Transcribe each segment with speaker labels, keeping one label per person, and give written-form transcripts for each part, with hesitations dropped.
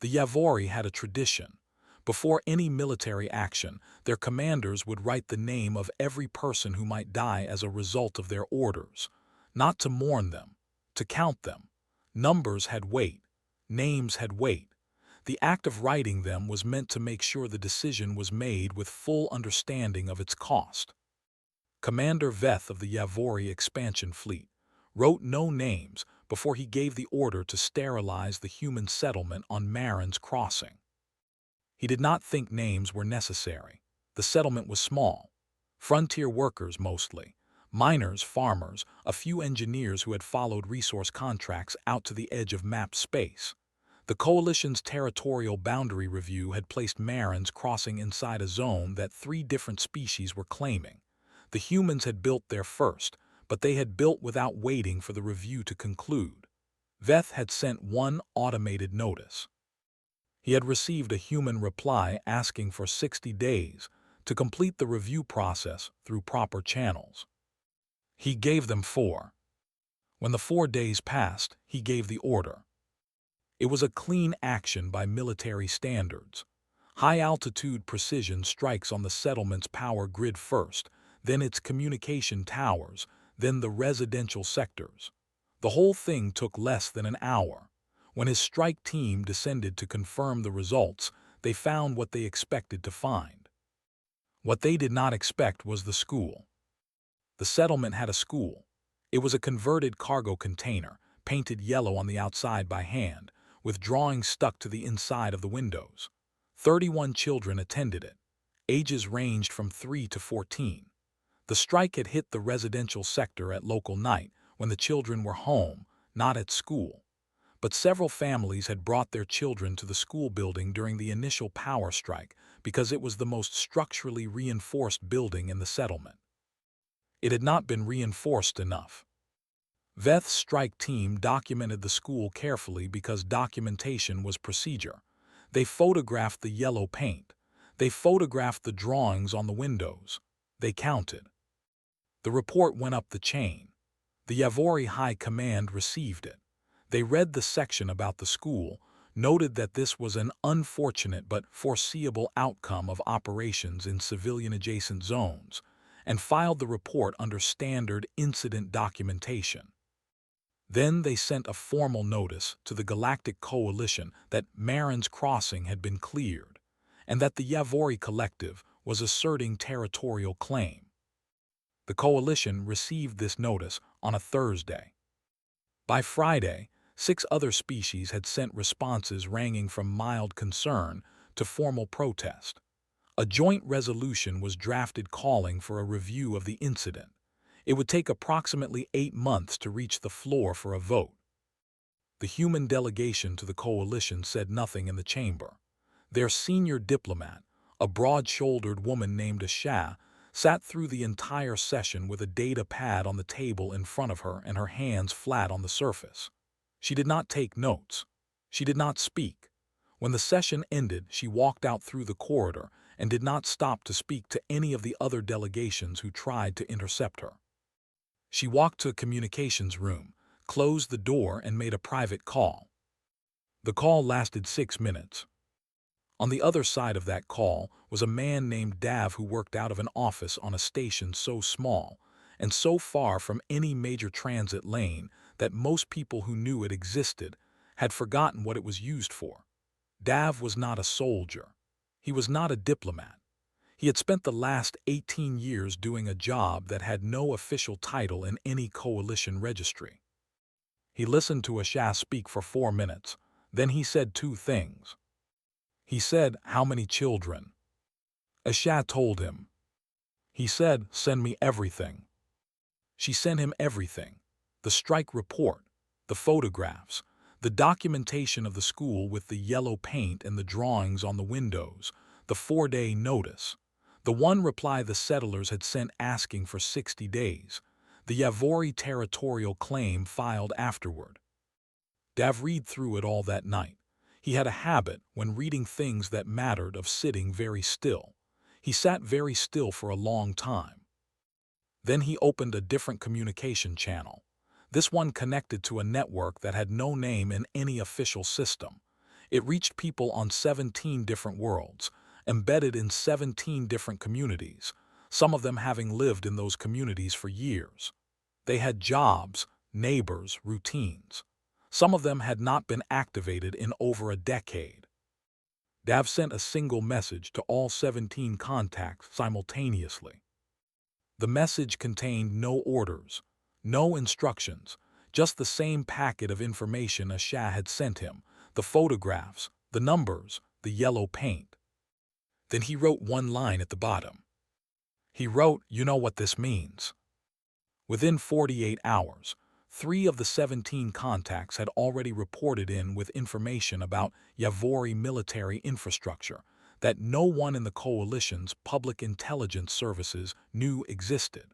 Speaker 1: The Yavori had a tradition. Before any military action, their commanders would write the name of every person who might die as a result of their orders, not to mourn them, to count them. Numbers had weight, names had weight. The act of writing them was meant to make sure the decision was made with full understanding of its cost. Commander Veth of the Yavori expansion fleet wrote no names before he gave the order to sterilize the human settlement on Marin's crossing. He did not think names were necessary. The settlement was small. Frontier workers mostly. Miners, farmers, a few engineers who had followed resource contracts out to the edge of mapped space. The Coalition's territorial boundary review had placed Marin's crossing inside a zone that 3 different species were claiming. The humans had built there first, but they had built without waiting for the review to conclude. Veth had sent one automated notice. He had received a human reply asking for 60 days to complete the review process through proper channels. He gave them 4. When the 4 days passed, he gave the order. It was a clean action by military standards. High-altitude precision strikes on the settlement's power grid first, then its communication towers, then the residential sectors. The whole thing took less than an hour. When his strike team descended to confirm the results, they found what they expected to find. What they did not expect was the school. The settlement had a school. It was a converted cargo container, painted yellow on the outside by hand, with drawings stuck to the inside of the windows. 31 children attended it. Ages ranged from 3 to 14. The strike had hit the residential sector at local night when the children were home, not at school. But several families had brought their children to the school building during the initial power strike because it was the most structurally reinforced building in the settlement. It had not been reinforced enough. Veth's strike team documented the school carefully because documentation was procedure. They photographed the yellow paint. They photographed the drawings on the windows. They counted. The report went up the chain. The Yavori High Command received it. They read the section about the school, noted that this was an unfortunate but foreseeable outcome of operations in civilian-adjacent zones, and filed the report under standard incident documentation. Then they sent a formal notice to the Galactic Coalition that Marin's crossing had been cleared, and that the Yavori Collective was asserting territorial claim. The Coalition received this notice on a Thursday. By Friday, 6 other species had sent responses ranging from mild concern to formal protest. A joint resolution was drafted calling for a review of the incident. It would take approximately 8 months to reach the floor for a vote. The human delegation to the coalition said nothing in the chamber. Their senior diplomat, a broad-shouldered woman named Asha, sat through the entire session with a data pad on the table in front of her and her hands flat on the surface. She did not take notes. She did not speak. When the session ended, she walked out through the corridor and did not stop to speak to any of the other delegations who tried to intercept her. She walked to a communications room, closed the door, and made a private call. The call lasted 6 minutes. On the other side of that call was a man named Dav who worked out of an office on a station so small and so far from any major transit lane that most people who knew it existed had forgotten what it was used for. Dav was not a soldier. He was not a diplomat. He had spent the last 18 years doing a job that had no official title in any coalition registry. He listened to Asha speak for 4 minutes. Then he said 2 things. He said, "How many children?" Asha told him. He said, "Send me everything." She sent him everything. The strike report, the photographs, the documentation of the school with the yellow paint and the drawings on the windows, the 4-day notice. The one reply the settlers had sent asking for 60 days, the Yavori territorial claim filed afterward. Dav read through it all that night. He had a habit, when reading things that mattered, of sitting very still. He sat very still for a long time. Then he opened a different communication channel. This one connected to a network that had no name in any official system. It reached people on 17 different worlds, embedded in 17 different communities, some of them having lived in those communities for years. They had jobs, neighbors, routines. Some of them had not been activated in over a decade. Dav sent a single message to all 17 contacts simultaneously. The message contained no orders, no instructions, just the same packet of information Asha had sent him, the photographs, the numbers, the yellow paint. Then he wrote one line at the bottom. He wrote, "You know what this means." Within 48 hours, 3 of the 17 contacts had already reported in with information about Yavori military infrastructure that no one in the coalition's public intelligence services knew existed.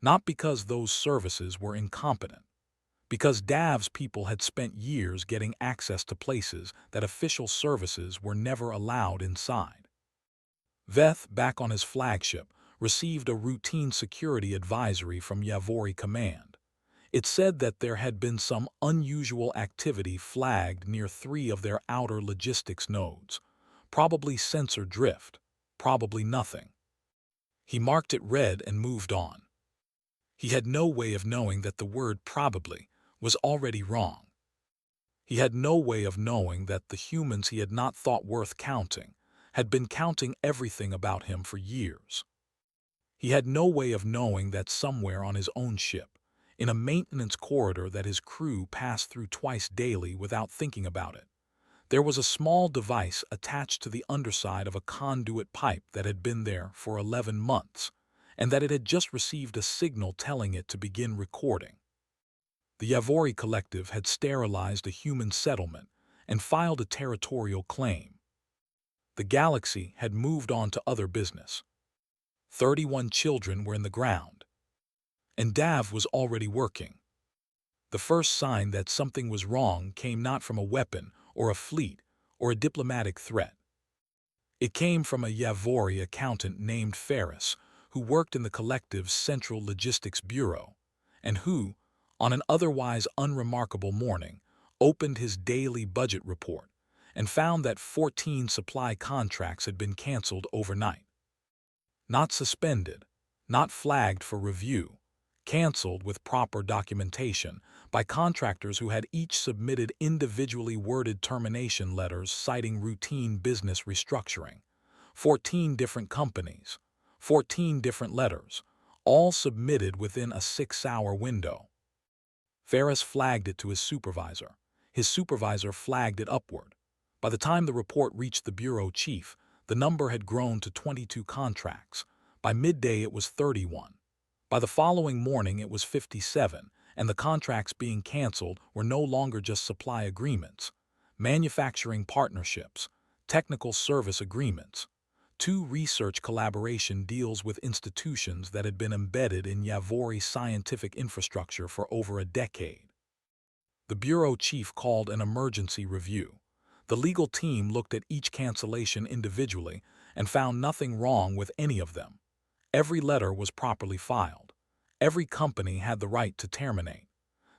Speaker 1: Not because those services were incompetent, because Dav's people had spent years getting access to places that official services were never allowed inside. Veth, back on his flagship, received a routine security advisory from Yavori Command. It said that there had been some unusual activity flagged near 3 of their outer logistics nodes. Probably sensor drift, probably nothing. He marked it red and moved on. He had no way of knowing that the word probably was already wrong. He had no way of knowing that the humans he had not thought worth counting had been counting everything about him for years. He had no way of knowing that somewhere on his own ship, in a maintenance corridor that his crew passed through twice daily without thinking about it, there was a small device attached to the underside of a conduit pipe that had been there for 11 months, and that it had just received a signal telling it to begin recording. The Yavori Collective had sterilized a human settlement and filed a territorial claim. The galaxy had moved on to other business. 31 children were in the ground, and Dav was already working. The first sign that something was wrong came not from a weapon or a fleet or a diplomatic threat. It came from a Yavori accountant named Ferris, who worked in the collective's Central Logistics Bureau, and who, on an otherwise unremarkable morning, opened his daily budget report and found that 14 supply contracts had been canceled overnight. Not suspended, not flagged for review, canceled with proper documentation by contractors who had each submitted individually worded termination letters citing routine business restructuring. 14 different companies, 14 different letters, all submitted within a 6-hour window. Ferris flagged it to his supervisor. His supervisor flagged it upward. By the time the report reached the bureau chief, the number had grown to 22 contracts. By midday it was 31. By the following morning it was 57, and the contracts being canceled were no longer just supply agreements, manufacturing partnerships, technical service agreements, 2 research collaboration deals with institutions that had been embedded in Yavori scientific infrastructure for over a decade. The bureau chief called an emergency review. The legal team looked at each cancellation individually and found nothing wrong with any of them. Every letter was properly filed. Every company had the right to terminate.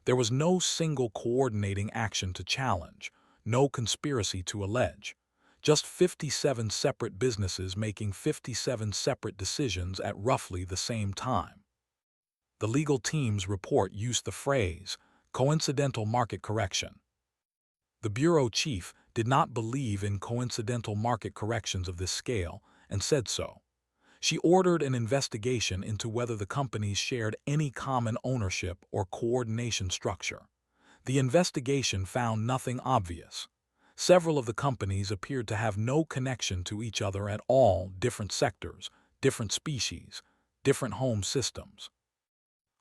Speaker 1: There was no single coordinating action to challenge, no conspiracy to allege. Just 57 separate businesses making 57 separate decisions at roughly the same time. The legal team's report used the phrase, coincidental market correction. The bureau chief did not believe in coincidental market corrections of this scale and said so. She ordered an investigation into whether the companies shared any common ownership or coordination structure. The investigation found nothing obvious. Several of the companies appeared to have no connection to each other at all, different sectors, different species, different home systems.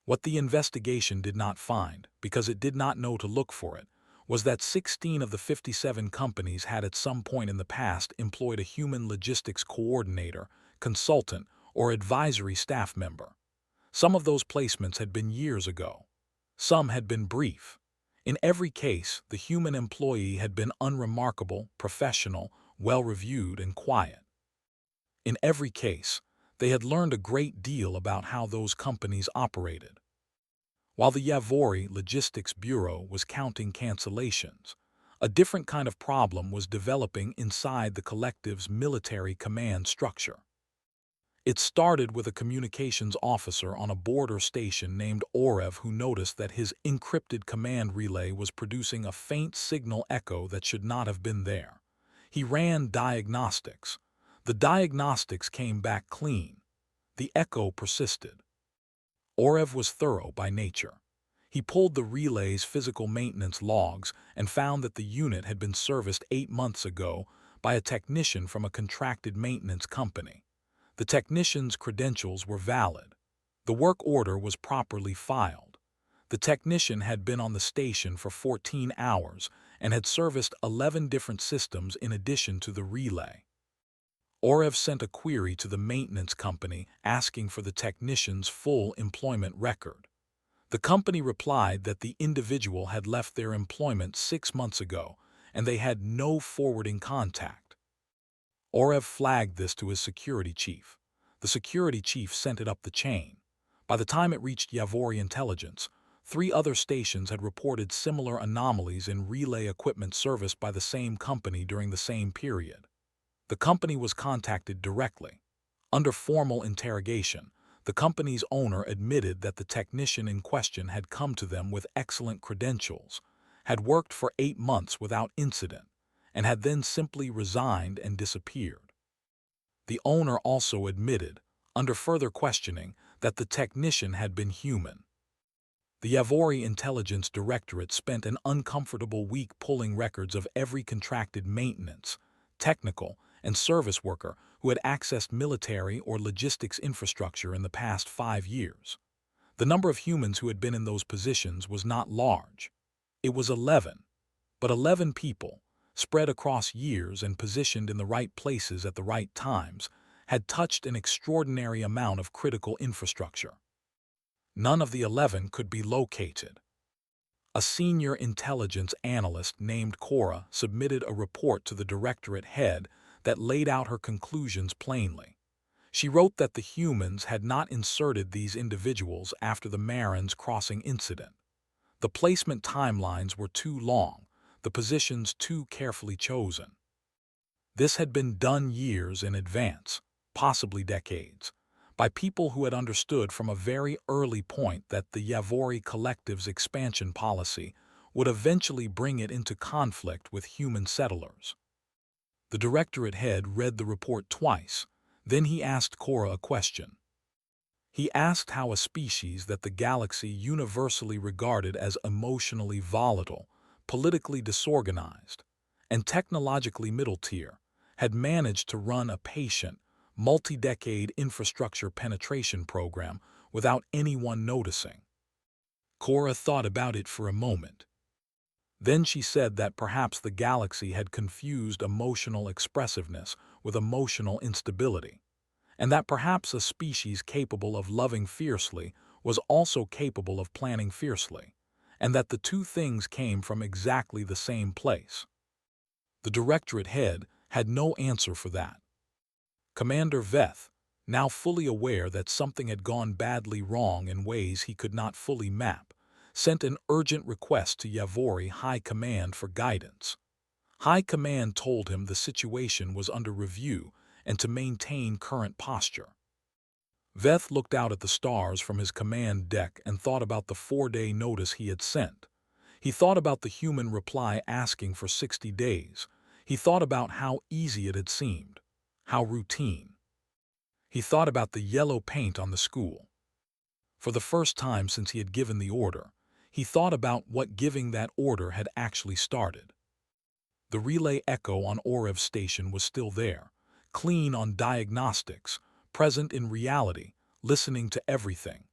Speaker 1: What the investigation did not find, because it did not know to look for it, was that 16 of the 57 companies had at some point in the past employed a human logistics coordinator, consultant, or advisory staff member. Some of those placements had been years ago. Some had been brief. In every case, the human employee had been unremarkable, professional, well-reviewed, and quiet. In every case, they had learned a great deal about how those companies operated. While the Yavori Logistics Bureau was counting cancellations, A different kind of problem was developing inside the collective's military command structure. It started with a communications officer on a border station named Orev who noticed that his encrypted command relay was producing a faint signal echo that should not have been there. He ran diagnostics. The diagnostics came back clean. The echo persisted. Orev was thorough by nature. He pulled the relay's physical maintenance logs and found that the unit had been serviced 8 months ago by a technician from a contracted maintenance company. The technician's credentials were valid. The work order was properly filed. The technician had been on the station for 14 hours and had serviced 11 different systems in addition to the relay. Orev sent a query to the maintenance company asking for the technician's full employment record. The company replied that the individual had left their employment 6 months ago and they had no forwarding contact. Orev flagged this to his security chief. The security chief sent it up the chain. By the time it reached Yavori intelligence, 3 other stations had reported similar anomalies in relay equipment serviced by the same company during the same period. The company was contacted directly. Under formal interrogation, the company's owner admitted that the technician in question had come to them with excellent credentials, had worked for 8 months without incident, and had then simply resigned and disappeared. The owner also admitted, under further questioning, that the technician had been human. The Yavori Intelligence Directorate spent an uncomfortable week pulling records of every contracted maintenance, technical, and service worker who had accessed military or logistics infrastructure in the past 5 years. The number of humans who had been in those positions was not large. It was 11, but 11 people, spread across years and positioned in the right places at the right times, had touched an extraordinary amount of critical infrastructure. None of the 11 could be located. A senior intelligence analyst named Cora submitted a report to the directorate head that laid out her conclusions plainly. She wrote that the humans had not inserted these individuals after the Marin's crossing incident. The placement timelines were too long, the positions too carefully chosen. This had been done years in advance, possibly decades, by people who had understood from a very early point that the Yavori Collective's expansion policy would eventually bring it into conflict with human settlers. The directorate head read the report twice, then he asked Cora a question. He asked how a species that the galaxy universally regarded as emotionally volatile, politically disorganized, and technologically middle-tier had managed to run a patient, multi-decade infrastructure penetration program without anyone noticing. Cora thought about it for a moment. Then she said that perhaps the galaxy had confused emotional expressiveness with emotional instability, and that perhaps a species capable of loving fiercely was also capable of planning fiercely, and that the two things came from exactly the same place. The directorate head had no answer for that. Commander Veth, now fully aware that something had gone badly wrong in ways he could not fully map, sent an urgent request to Yavori High Command for guidance. High Command told him the situation was under review and to maintain current posture. Veth looked out at the stars from his command deck and thought about the 4-day notice he had sent. He thought about the human reply asking for 60 days. He thought about how easy it had seemed, how routine. He thought about the yellow paint on the school. For the first time since he had given the order, he thought about what giving that order had actually started. The relay echo on Orev's station was still there, clean on diagnostics, present in reality, listening to everything.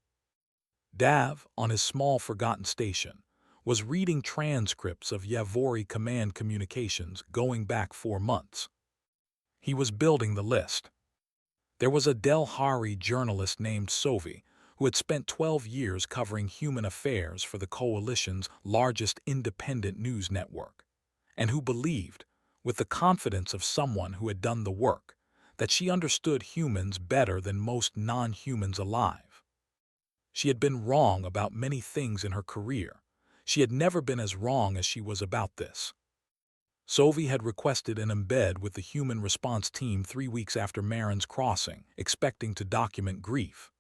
Speaker 1: Dav, on his small forgotten station, was reading transcripts of Yavori command communications going back 4 months. He was building the list. There was a Delhari journalist named Sovi who had spent 12 years covering human affairs for the coalition's largest independent news network, and who believed, with the confidence of someone who had done the work, that she understood humans better than most non-humans alive. She had been wrong about many things in her career. She had never been as wrong as she was about this. Sophie had requested an embed with the human response team 3 weeks after Marin's crossing, expecting to document grief.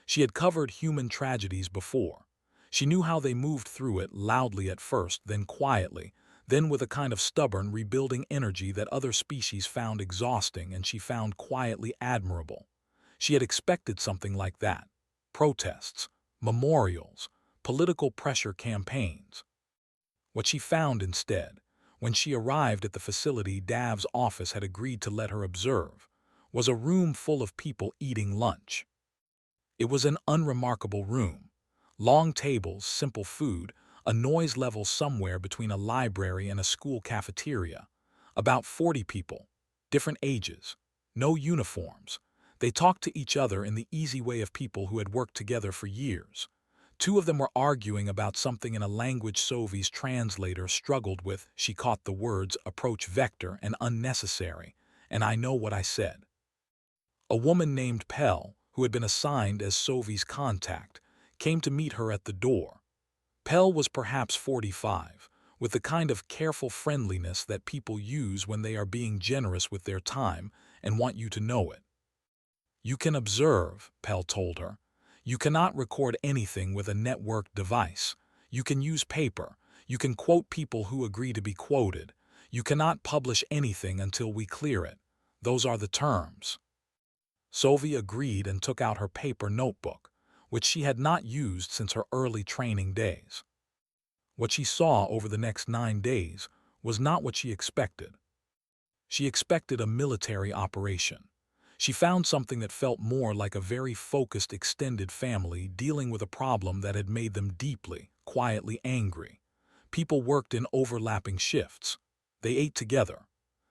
Speaker 1: She had covered human tragedies before. She knew how they moved through it, loudly at first, then quietly, then with a kind of stubborn, rebuilding energy that other species found exhausting and she found quietly admirable. She had expected something like that. Protests, memorials, political pressure campaigns. What she found instead, when she arrived at the facility Dav's office had agreed to let her observe, was a room full of people eating lunch. It was an unremarkable room. Long tables, simple food, a noise level somewhere between a library and a school cafeteria. About 40 people, different ages, no uniforms. They talked to each other in the easy way of people who had worked together for years. Two of them were arguing about something in a language Sophie's translator struggled with. She caught the words approach vector and unnecessary, and I know what I said. A woman named Pell, who had been assigned as Sophie's contact, came to meet her at the door. Pell was perhaps 45, with the kind of careful friendliness that people use when they are being generous with their time and want you to know it. You can observe, Pell told her. You cannot record anything with a networked device. You can use paper. You can quote people who agree to be quoted. You cannot publish anything until we clear it. Those are the terms. Sophie agreed and took out her paper notebook, which she had not used since her early training days. What she saw over the next 9 days was not what she expected. She expected a military operation. She found something that felt more like a very focused extended family dealing with a problem that had made them deeply, quietly angry. People worked in overlapping shifts. They ate together.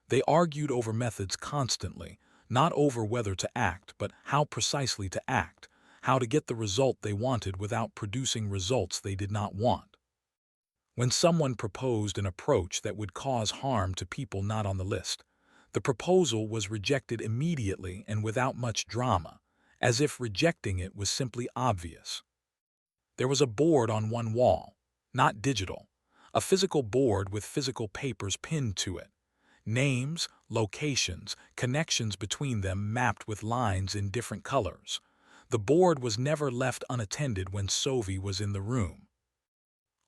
Speaker 1: They argued over methods constantly, not over whether to act, but how precisely to act, how to get the result they wanted without producing results they did not want. When someone proposed an approach that would cause harm to people not on the list, the proposal was rejected immediately and without much drama, as if rejecting it was simply obvious. There was a board on one wall, not digital, a physical board with physical papers pinned to it. Names, locations, connections between them mapped with lines in different colors. The board was never left unattended when Sophie was in the room.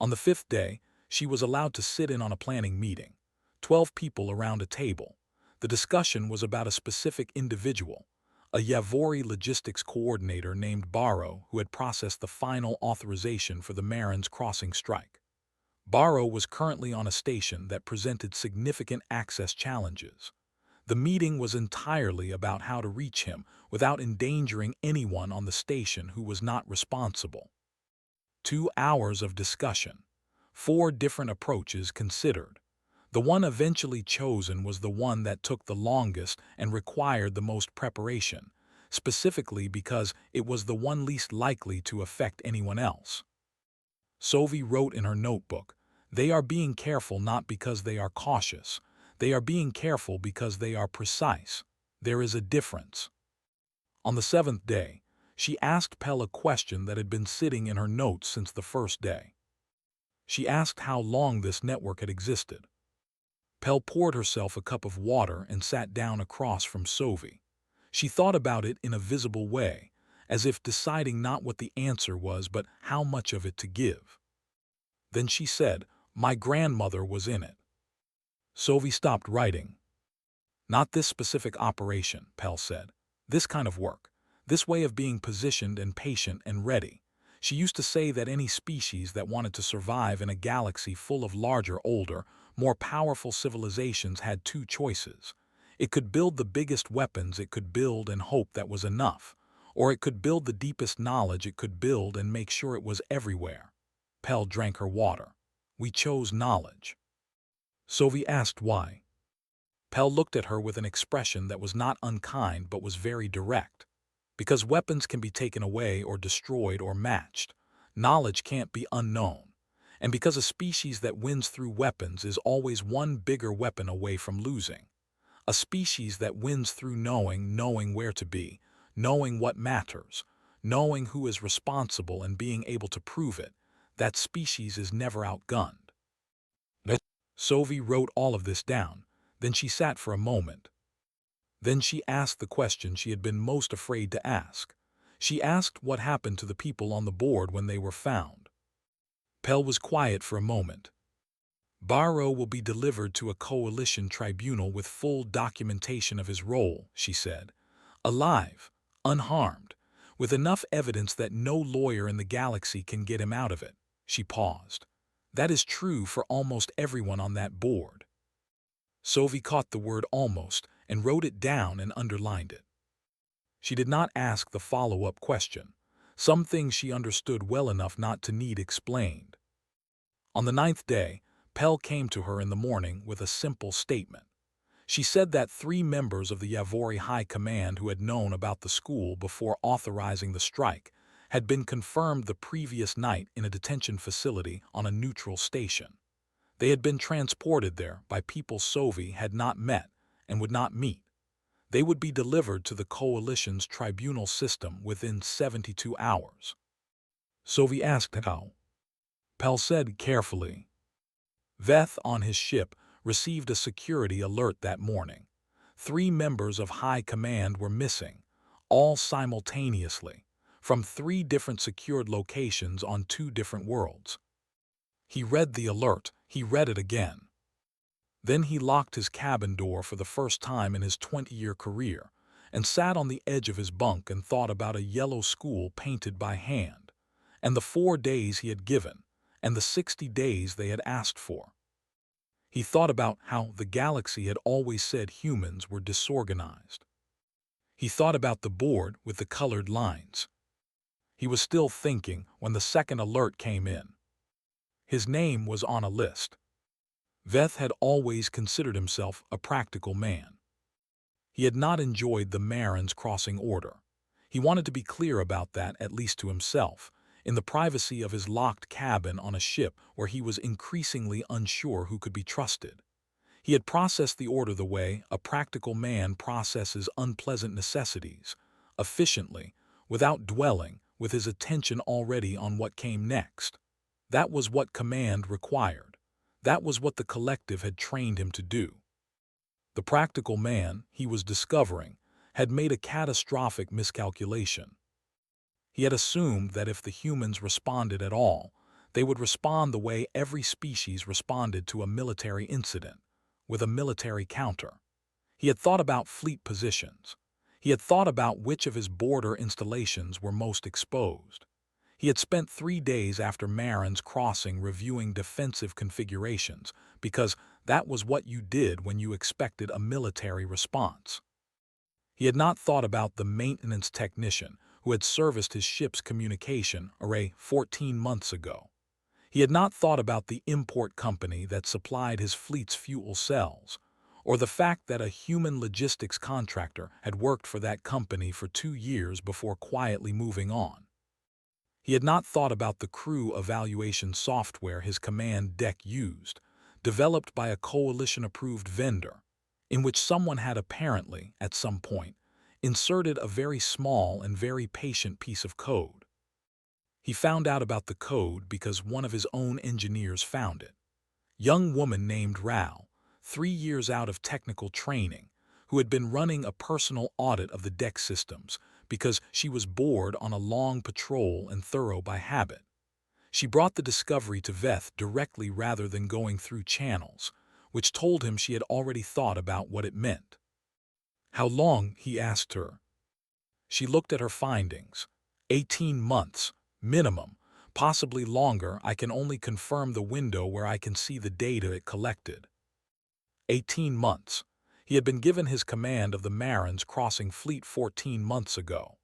Speaker 1: On the 5th day, she was allowed to sit in on a planning meeting. 12 people around a table. The discussion was about a specific individual, a Yavori logistics coordinator named Barrow who had processed the final authorization for the Marin's crossing strike. Barrow was currently on a station that presented significant access challenges. The meeting was entirely about how to reach him without endangering anyone on the station who was not responsible. 2 hours of discussion. 4 different approaches considered. The one eventually chosen was the one that took the longest and required the most preparation, specifically because it was the one least likely to affect anyone else. Sophie wrote in her notebook, "They are being careful not because they are cautious. They are being careful because they are precise. There is a difference." On the 7th day, she asked Pell a question that had been sitting in her notes since the first day. She asked how long this network had existed. Pell poured herself a cup of water and sat down across from Sophie. She thought about it in a visible way, as if deciding not what the answer was but how much of it to give. Then she said, "My grandmother was in it." Sophie stopped writing. "Not this specific operation," Pell said. "This kind of work. This way of being positioned and patient and ready. She used to say that any species that wanted to survive in a galaxy full of larger, older, more powerful civilizations had 2 choices. It could build the biggest weapons it could build and hope that was enough, or it could build the deepest knowledge it could build and make sure it was everywhere." Pell drank her water. "We chose knowledge." Sophie asked why. Pell looked at her with an expression that was not unkind but was very direct. "Because weapons can be taken away or destroyed or matched. Knowledge can't be unknown. And because a species that wins through weapons is always one bigger weapon away from losing. A species that wins through knowing where to be, knowing what matters, knowing who is responsible and being able to prove it, that species is never outgunned." Sophie wrote all of this down. Then she sat for a moment. Then she asked the question she had been most afraid to ask. She asked what happened to the people on the board when they were found. Pell was quiet for a moment. Barrow will be delivered to a coalition tribunal with full documentation of his role, she said. Alive, unharmed, with enough evidence that no lawyer in the galaxy can get him out of it. She paused. That is true for almost everyone on that board. Sophie caught the word almost and wrote it down and underlined it. She did not ask the follow-up question. Some things she understood well enough not to need explained. On the 9th day, Pell came to her in the morning with a simple statement. She said that 3 members of the Yavori High Command who had known about the school before authorizing the strike had been confirmed the previous night in a detention facility on a neutral station. They had been transported there by people Sophie had not met and would not meet. They would be delivered to the coalition's tribunal system within 72 hours. Sophie asked how. Pell said carefully. Veth on his ship received a security alert that morning. 3 members of High Command were missing, all simultaneously, from 3 different secured locations on 2 different worlds. He read the alert, he read it again. Then he locked his cabin door for the first time in his 20-year career and sat on the edge of his bunk and thought about a yellow school painted by hand, and the 4 days he had given, and the 60 days they had asked for. He thought about how the galaxy had always said humans were disorganized. He thought about the board with the colored lines. He was still thinking when the second alert came in. His name was on a list. Veth had always considered himself a practical man. He had not enjoyed the Marin's crossing order. He wanted to be clear about that, at least to himself, in the privacy of his locked cabin on a ship where he was increasingly unsure who could be trusted. He had processed the order the way a practical man processes unpleasant necessities, efficiently, without dwelling, with his attention already on what came next. That was what command required. That was what the collective had trained him to do. The practical man, he was discovering, had made a catastrophic miscalculation. He had assumed that if the humans responded at all, they would respond the way every species responded to a military incident, with a military counter. He had thought about fleet positions. He had thought about which of his border installations were most exposed. He had spent 3 days after Marin's crossing reviewing defensive configurations, because that was what you did when you expected a military response. He had not thought about the maintenance technician who had serviced his ship's communication array 14 months ago. He had not thought about the import company that supplied his fleet's fuel cells, or the fact that a human logistics contractor had worked for that company for 2 years before quietly moving on. He had not thought about the crew evaluation software his command deck used, developed by a coalition-approved vendor, in which someone had apparently, at some point, inserted a very small and very patient piece of code. He found out about the code because one of his own engineers found it. Young woman named Rao, 3 years out of technical training, who had been running a personal audit of the deck systems because she was bored on a long patrol and thorough by habit. She brought the discovery to Veth directly rather than going through channels, which told him she had already thought about what it meant. How long, he asked her. She looked at her findings. 18 months, minimum, possibly longer. I can only confirm the window where I can see the data it collected. 18 months. He had been given his command of the Marin's crossing fleet 14 months ago.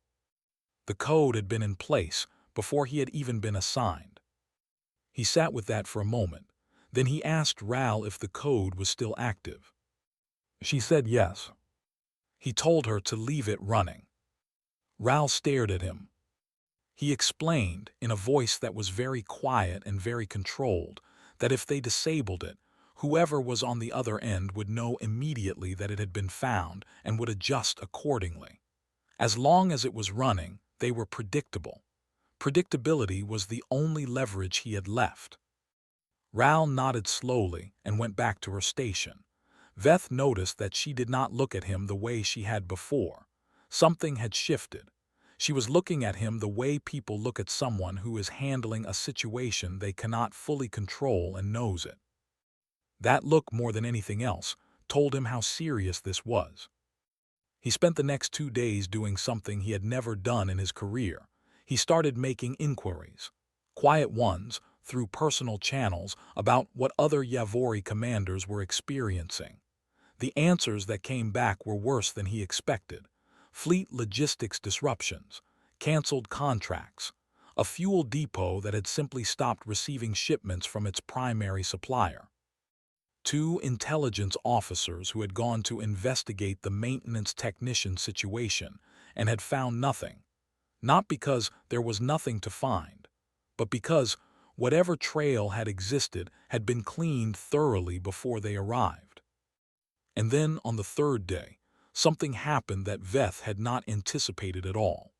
Speaker 1: The code had been in place before he had even been assigned. He sat with that for a moment. Then he asked Ral if the code was still active. She said yes. He told her to leave it running. Ral stared at him. He explained, in a voice that was very quiet and very controlled, that if they disabled it, whoever was on the other end would know immediately that it had been found and would adjust accordingly. As long as it was running, they were predictable. Predictability was the only leverage he had left. Ral nodded slowly and went back to her station. Veth noticed that she did not look at him the way she had before. Something had shifted. She was looking at him the way people look at someone who is handling a situation they cannot fully control and knows it. That look, more than anything else, told him how serious this was. He spent the next 2 days doing something he had never done in his career. He started making inquiries, quiet ones, through personal channels about what other Yavori commanders were experiencing. The answers that came back were worse than he expected. Fleet logistics disruptions, canceled contracts, a fuel depot that had simply stopped receiving shipments from its primary supplier. 2 intelligence officers who had gone to investigate the maintenance technician situation and had found nothing, not because there was nothing to find, but because whatever trail had existed had been cleaned thoroughly before they arrived. And then, on the 3rd day, something happened that Veth had not anticipated at all.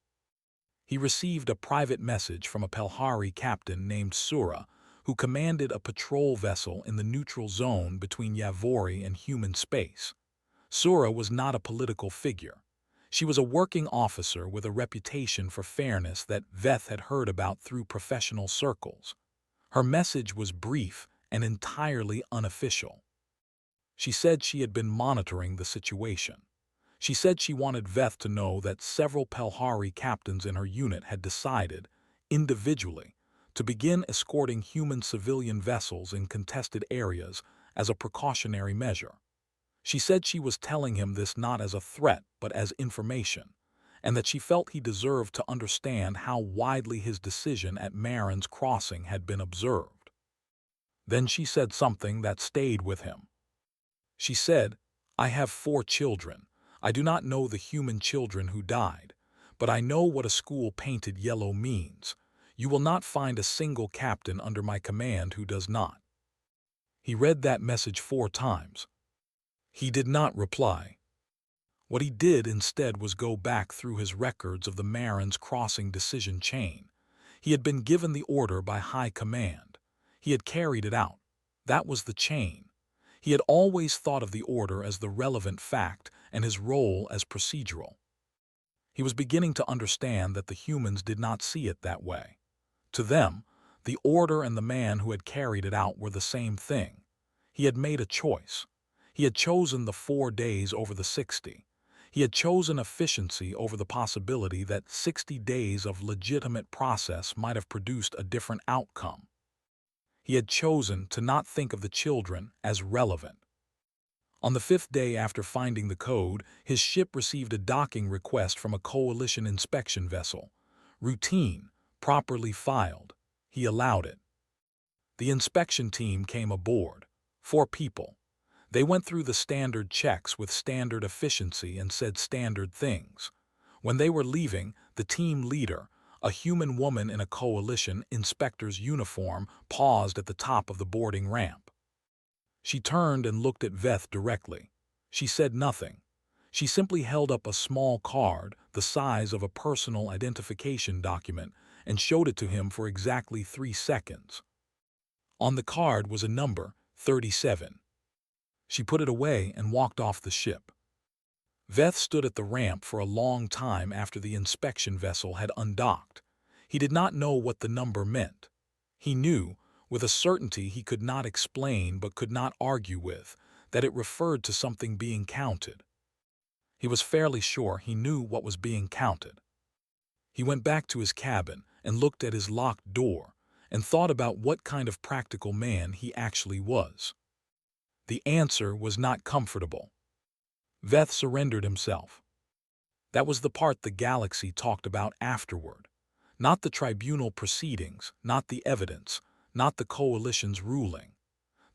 Speaker 1: He received a private message from a Pelhari captain named Sura, who commanded a patrol vessel in the neutral zone between Yavori and human space. Sura was not a political figure. She was a working officer with a reputation for fairness that Veth had heard about through professional circles. Her message was brief and entirely unofficial. She said she had been monitoring the situation. She said she wanted Veth to know that several Pelhari captains in her unit had decided, individually, to begin escorting human civilian vessels in contested areas as a precautionary measure. She said she was telling him this not as a threat but as information, and that she felt he deserved to understand how widely his decision at Marin's Crossing had been observed. Then she said something that stayed with him. She said, "I have 4 children. I do not know the human children who died, but I know what a school painted yellow means. You will not find a single captain under my command who does not." He read that message 4 times. He did not reply. What he did instead was go back through his records of the Marin's Crossing decision chain. He had been given the order by high command. He had carried it out. That was the chain. He had always thought of the order as the relevant fact and his role as procedural. He was beginning to understand that the humans did not see it that way. To them, the order and the man who had carried it out were the same thing. He had made a choice. He had chosen the 4 days over the 60. He had chosen efficiency over the possibility that 60 days of legitimate process might have produced a different outcome. He had chosen to not think of the children as relevant. On the 5th day after finding the code, his ship received a docking request from a coalition inspection vessel. Routine, properly filed. He allowed it. The inspection team came aboard. 4 people. They went through the standard checks with standard efficiency and said standard things. When they were leaving, the team leader, a human woman in a coalition inspector's uniform, paused at the top of the boarding ramp. She turned and looked at Veth directly. She said nothing. She simply held up a small card, the size of a personal identification document, and showed it to him for exactly 3 seconds. On the card was a number, 37. She put it away and walked off the ship. Veth stood at the ramp for a long time after the inspection vessel had undocked. He did not know what the number meant. He knew, with a certainty he could not explain but could not argue with, that it referred to something being counted. He was fairly sure he knew what was being counted. He went back to his cabin and looked at his locked door and thought about what kind of practical man he actually was. The answer was not comfortable. Veth surrendered himself. That was the part the galaxy talked about afterward. Not the tribunal proceedings, not the evidence, not the coalition's ruling.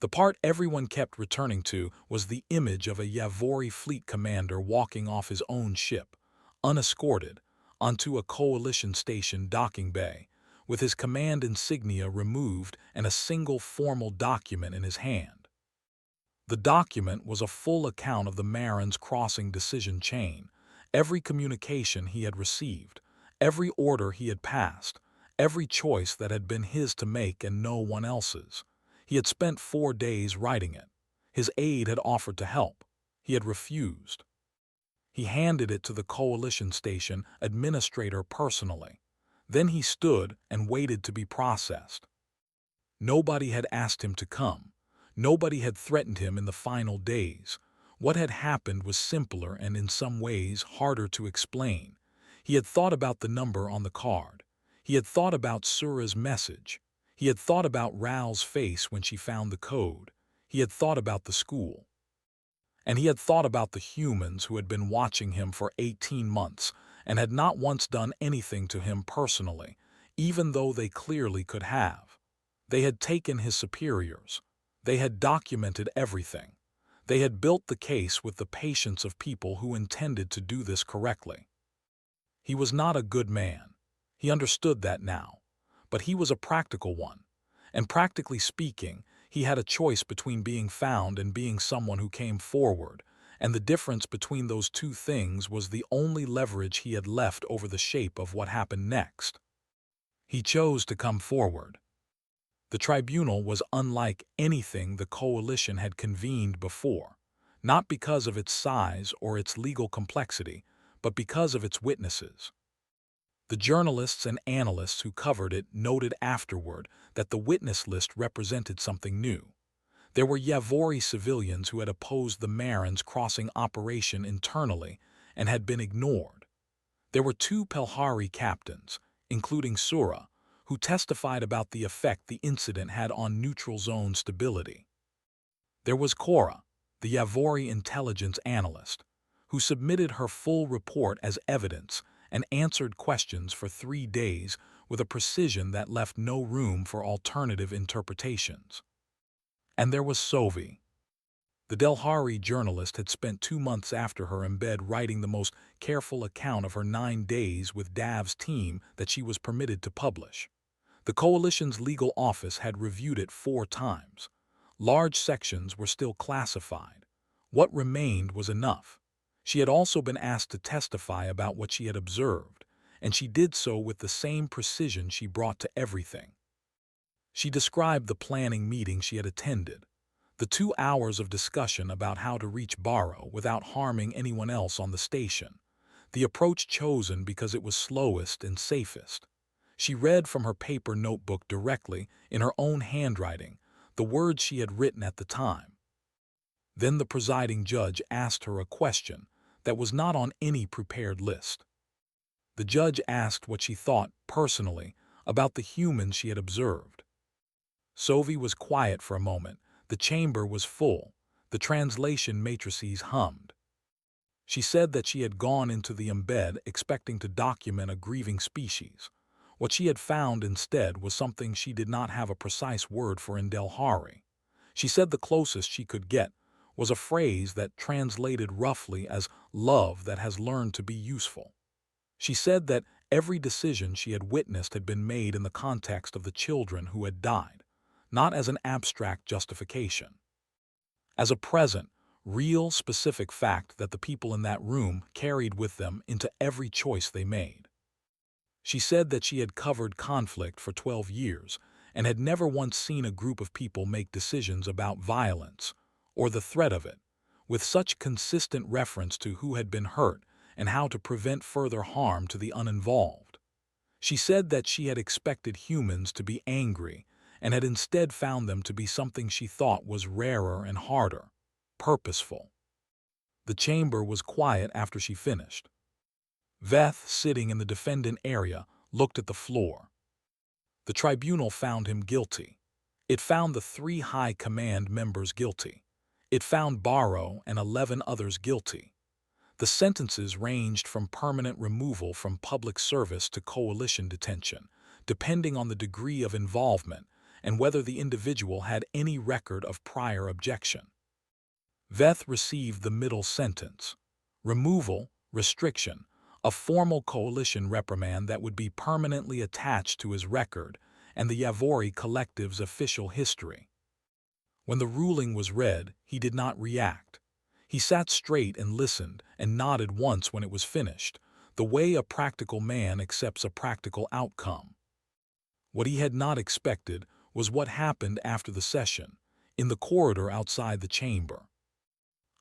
Speaker 1: The part everyone kept returning to was the image of a Yavori fleet commander walking off his own ship, unescorted, onto a coalition station docking bay, with his command insignia removed and a single formal document in his hand. The document was a full account of the Marin's Crossing decision chain, every communication he had received, every order he had passed, every choice that had been his to make and no one else's. He had spent 4 days writing it. His aide had offered to help. He had refused. He handed it to the coalition station administrator personally. Then he stood and waited to be processed. Nobody had asked him to come. Nobody had threatened him in the final days. What had happened was simpler and in some ways harder to explain. He had thought about the number on the card. He had thought about Sura's message. He had thought about Raoul's face when she found the code. He had thought about the school. And he had thought about the humans who had been watching him for 18 months and had not once done anything to him personally, even though they clearly could have. They had taken his superiors. They had documented everything. They had built the case with the patience of people who intended to do this correctly. He was not a good man. He understood that now. But he was a practical one. And practically speaking, he had a choice between being found and being someone who came forward, and the difference between those two things was the only leverage he had left over the shape of what happened next. He chose to come forward. The tribunal was unlike anything the coalition had convened before, not because of its size or its legal complexity, but because of its witnesses. The journalists and analysts who covered it noted afterward that the witness list represented something new. There were Yavori civilians who had opposed the Marins crossing operation internally and had been ignored. There were 2 Pelhari captains, including Sura, who testified about the effect the incident had on neutral zone stability. There was Cora, the Yavori intelligence analyst, who submitted her full report as evidence and answered questions for 3 days with a precision that left no room for alternative interpretations. And there was Sovi. The Delhari journalist had spent 2 months after her in bed writing the most careful account of her 9 days with Dav's team that she was permitted to publish. The coalition's legal office had reviewed it 4 times. Large sections were still classified. What remained was enough. She had also been asked to testify about what she had observed, and she did so with the same precision she brought to everything. She described the planning meeting she had attended, the 2 hours of discussion about how to reach Barrow without harming anyone else on the station, the approach chosen because it was slowest and safest. She read from her paper notebook directly, in her own handwriting, the words she had written at the time. Then the presiding judge asked her a question that was not on any prepared list. The judge asked what she thought, personally, about the humans she had observed. Sovi was quiet for a moment. The chamber was full. The translation matrices hummed. She said that she had gone into the embed expecting to document a grieving species. What she had found instead was something she did not have a precise word for in Delhari. She said the closest she could get was a phrase that translated roughly as love that has learned to be useful. She said that every decision she had witnessed had been made in the context of the children who had died, not as an abstract justification. As a present, real, specific fact that the people in that room carried with them into every choice they made. She said that she had covered conflict for 12 years and had never once seen a group of people make decisions about violence, or the threat of it, with such consistent reference to who had been hurt and how to prevent further harm to the uninvolved. She said that she had expected humans to be angry and had instead found them to be something she thought was rarer and harder, purposeful. The chamber was quiet after she finished. Veth, sitting in the defendant area, looked at the floor. The tribunal found him guilty. It found the 3 high command members guilty. It found Barrow and 11 others guilty. The sentences ranged from permanent removal from public service to coalition detention, depending on the degree of involvement and whether the individual had any record of prior objection. Veth received the middle sentence: removal, restriction, a formal coalition reprimand that would be permanently attached to his record and the Yavori collective's official history. When the ruling was read, he did not react. He sat straight and listened and nodded once when it was finished, the way a practical man accepts a practical outcome. What he had not expected was what happened after the session, in the corridor outside the chamber.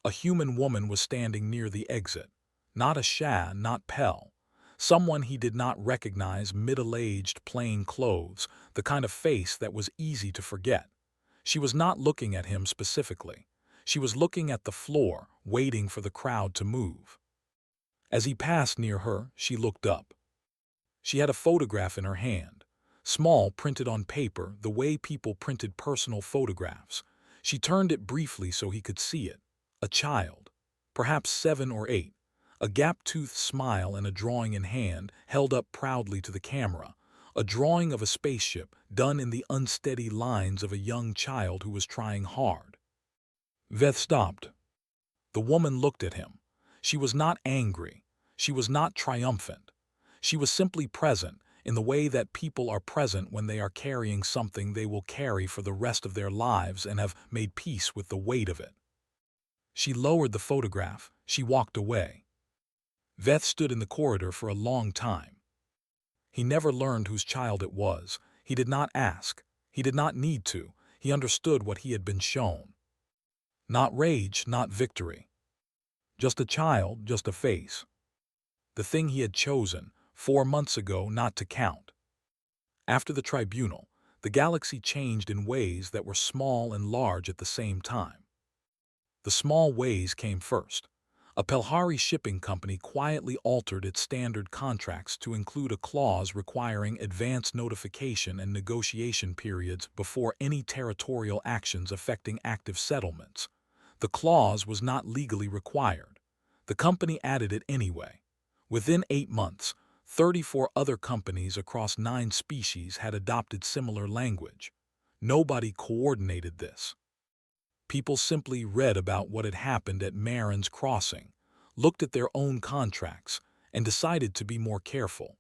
Speaker 1: A human woman was standing near the exit. Not a Shah, not Pell. Someone he did not recognize, middle-aged, plain clothes, the kind of face that was easy to forget. She was not looking at him specifically. She was looking at the floor, waiting for the crowd to move. As he passed near her, she looked up. She had a photograph in her hand, small, printed on paper, the way people printed personal photographs. She turned it briefly so he could see it. A child, perhaps 7 or 8, a gap-toothed smile and a drawing in hand, held up proudly to the camera, a drawing of a spaceship done in the unsteady lines of a young child who was trying hard. Veth stopped. The woman looked at him. She was not angry. She was not triumphant. She was simply present, in the way that people are present when they are carrying something they will carry for the rest of their lives and have made peace with the weight of it. She lowered the photograph. She walked away. Veth stood in the corridor for a long time. He never learned whose child it was. He did not ask. He did not need to. He understood what he had been shown. Not rage, not victory. Just a child, just a face. The thing he had chosen, 4 months ago, not to count. After the tribunal, the galaxy changed in ways that were small and large at the same time. The small ways came first. A Pelhari shipping company quietly altered its standard contracts to include a clause requiring advance notification and negotiation periods before any territorial actions affecting active settlements. The clause was not legally required. The company added it anyway. Within 8 months, 34 other companies across 9 species had adopted similar language. Nobody coordinated this. People simply read about what had happened at Marin's Crossing, looked at their own contracts, and decided to be more careful.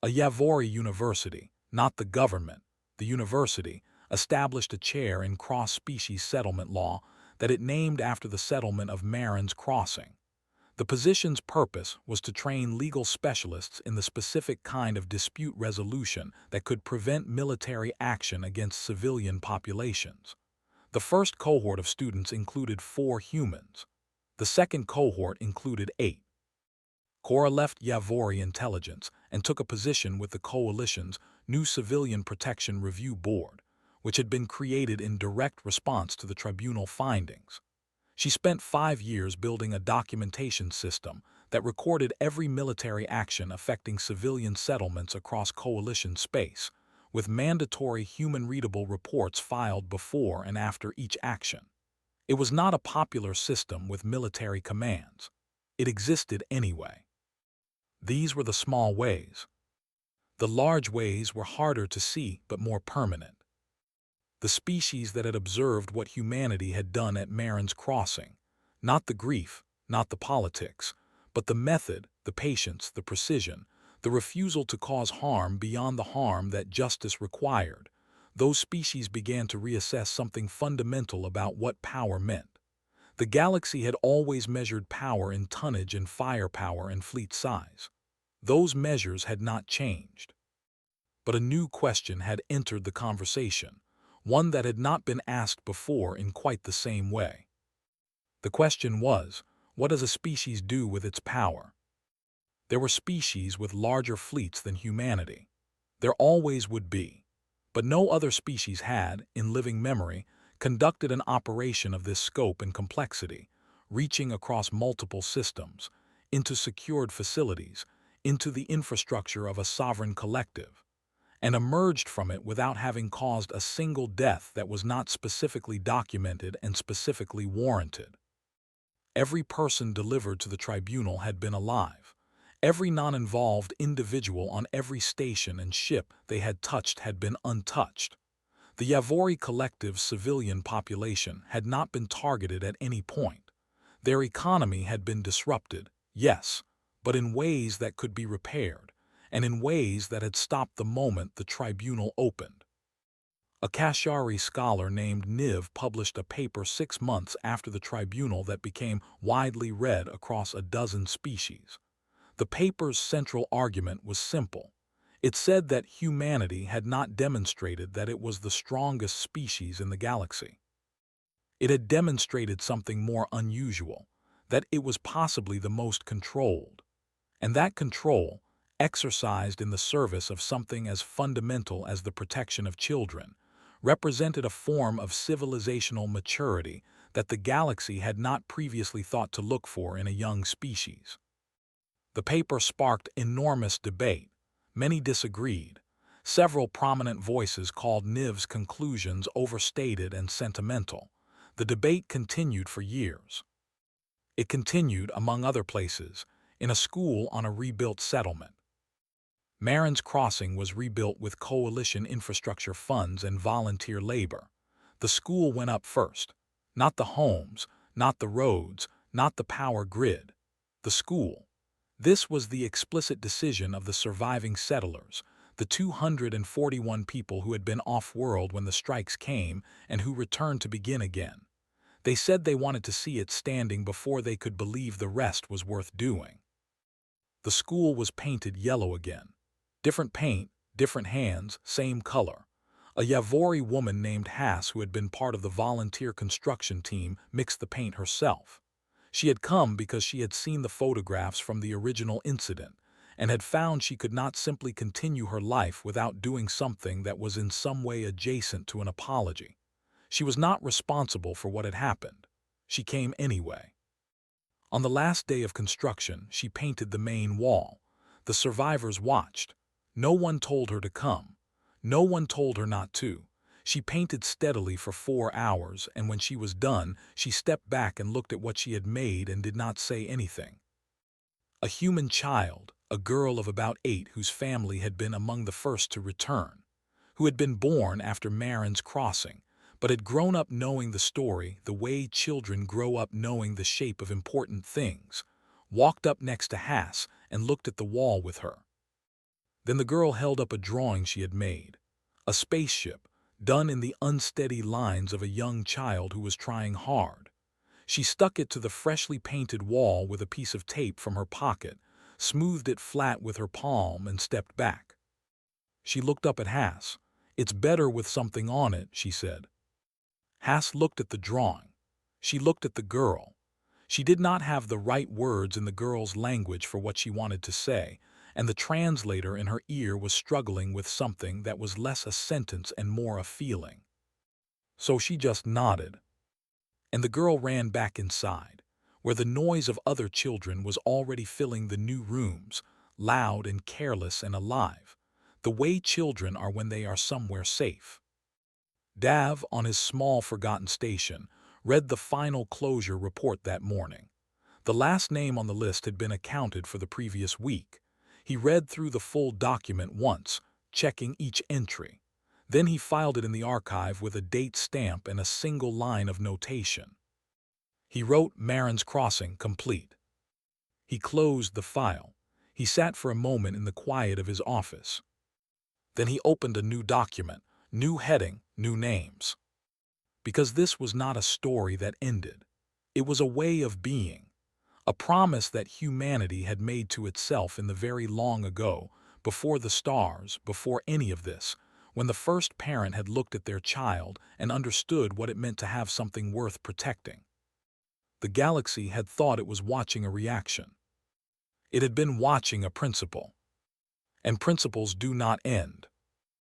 Speaker 1: A Yavori university, not the government, the university, established a chair in cross-species settlement law that it named after the settlement of Marin's Crossing. The position's purpose was to train legal specialists in the specific kind of dispute resolution that could prevent military action against civilian populations. The first cohort of students included 4 humans. The second cohort included 8. Cora left Yavori Intelligence and took a position with the Coalition's new Civilian Protection Review Board, which had been created in direct response to the tribunal findings. She spent 5 years building a documentation system that recorded every military action affecting civilian settlements across Coalition space, with mandatory human-readable reports filed before and after each action. It was not a popular system with military commands. It existed anyway. These were the small ways. The large ways were harder to see but more permanent. The species that had observed what humanity had done at Marin's Crossing, not the grief, not the politics, but the method, the patience, the precision, the refusal to cause harm beyond the harm that justice required. Those species began to reassess something fundamental about what power meant. The galaxy had always measured power in tonnage and firepower and fleet size. Those measures had not changed. But a new question had entered the conversation, one that had not been asked before in quite the same way. The question was, what does a species do with its power? There were species with larger fleets than humanity. There always would be. But no other species had, in living memory, conducted an operation of this scope and complexity, reaching across multiple systems, into secured facilities, into the infrastructure of a sovereign collective, and emerged from it without having caused a single death that was not specifically documented and specifically warranted. Every person delivered to the tribunal had been alive. Every non-involved individual on every station and ship they had touched had been untouched. The Yavori collective's civilian population had not been targeted at any point. Their economy had been disrupted, yes, but in ways that could be repaired, and in ways that had stopped the moment the tribunal opened. A Kashari scholar named Niv published a paper 6 months after the tribunal that became widely read across a dozen species. The paper's central argument was simple. It said that humanity had not demonstrated that it was the strongest species in the galaxy. It had demonstrated something more unusual, that it was possibly the most controlled, and that control, exercised in the service of something as fundamental as the protection of children, represented a form of civilizational maturity that the galaxy had not previously thought to look for in a young species. The paper sparked enormous debate. Many disagreed. Several prominent voices called Niv's conclusions overstated and sentimental. The debate continued for years. It continued, among other places, in a school on a rebuilt settlement. Marin's Crossing was rebuilt with coalition infrastructure funds and volunteer labor. The school went up first. Not the homes, not the roads, not the power grid. The school. This was the explicit decision of the surviving settlers, the 241 people who had been off-world when the strikes came and who returned to begin again. They said they wanted to see it standing before they could believe the rest was worth doing. The school was painted yellow again. Different paint, different hands, same color. A Yavori woman named Hass, who had been part of the volunteer construction team, mixed the paint herself. She had come because she had seen the photographs from the original incident and had found she could not simply continue her life without doing something that was in some way adjacent to an apology. She was not responsible for what had happened. She came anyway. On the last day of construction, she painted the main wall. The survivors watched. No one told her to come. No one told her not to. She painted steadily for 4 hours, and when she was done, she stepped back and looked at what she had made and did not say anything. A human child, a girl of about 8 whose family had been among the first to return, who had been born after Marin's Crossing, but had grown up knowing the story the way children grow up knowing the shape of important things, walked up next to Hass and looked at the wall with her. Then the girl held up a drawing she had made, a spaceship, done in the unsteady lines of a young child who was trying hard. She stuck it to the freshly painted wall with a piece of tape from her pocket, smoothed it flat with her palm, and stepped back. She looked up at Hass. "It's better with something on it," she said. Hass looked at the drawing. She looked at the girl. She did not have the right words in the girl's language for what she wanted to say, and the translator in her ear was struggling with something that was less a sentence and more a feeling. So she just nodded. And the girl ran back inside, where the noise of other children was already filling the new rooms, loud and careless and alive, the way children are when they are somewhere safe. Dav, on his small forgotten station, read the final closure report that morning. The last name on the list had been accounted for the previous week. He read through the full document once, checking each entry. Then he filed it in the archive with a date stamp and a single line of notation. He wrote Marin's Crossing complete. He closed the file. He sat for a moment in the quiet of his office. Then he opened a new document, new heading, new names. Because this was not a story that ended. It was a way of being. A promise that humanity had made to itself in the very long ago, before the stars, before any of this, when the first parent had looked at their child and understood what it meant to have something worth protecting. The galaxy had thought it was watching a reaction. It had been watching a principle. And principles do not end.